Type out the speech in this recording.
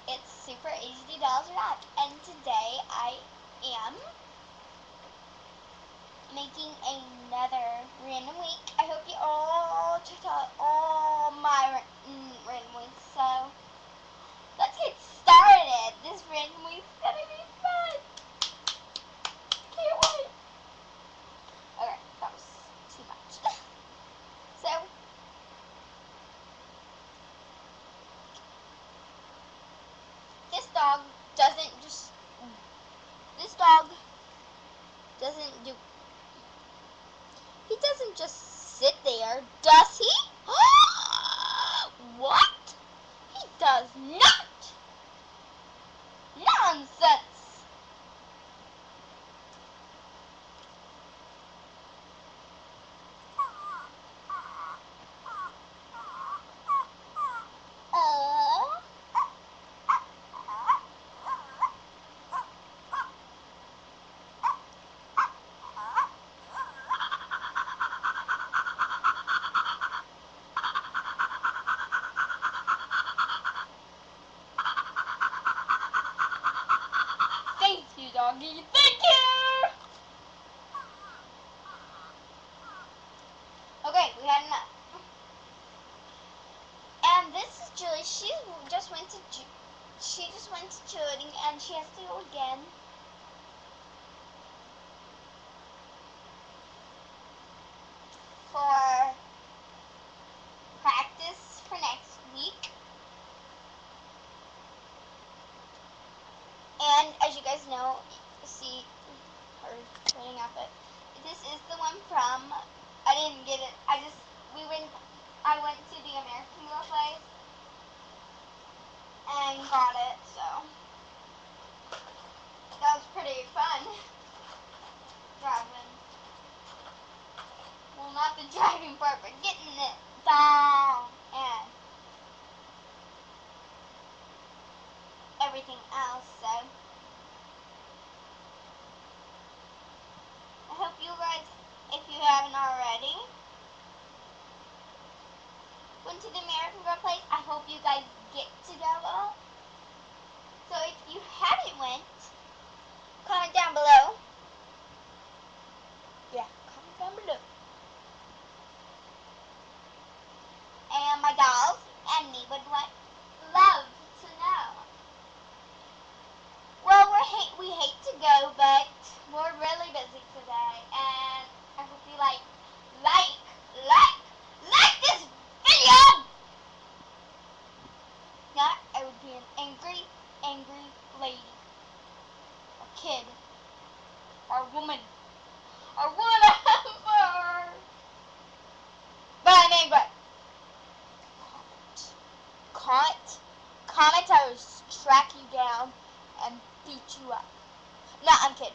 It's SuperAGDOLLSROCK, and today I am making another random week. I hope you all checked out all my random weeks. So let's get started. This random week's gonna be fun. Can't wait. Okay, that was too much. So this dog doesn't do. He doesn't just sit there, does he? What? He does not. Nonsense. Thank you, doggy. Thank you. Okay, we had enough. And this is Julie. She just went to cheerleading, and she has to go again. For practice for next week. And as you guys know, see her training outfit. This is the one from, I didn't get it. I went to the American Girl place and got it, so that was pretty fun. Driving. Well, not the driving part, but getting it down and everything else, so I hope you guys, if you haven't already, went to the American Girl place, I hope you guys get to go. So if you haven't went, comment down below. Yeah, comment down below. And my dolls and me would love to know. Well, we hate to go, but we're really busy today, and I hope you like this video. Not, I would be an angry lady, or kid, or woman, or whatever. But I'm angry. Comment, I will track you down and beat you up. No, I'm kidding.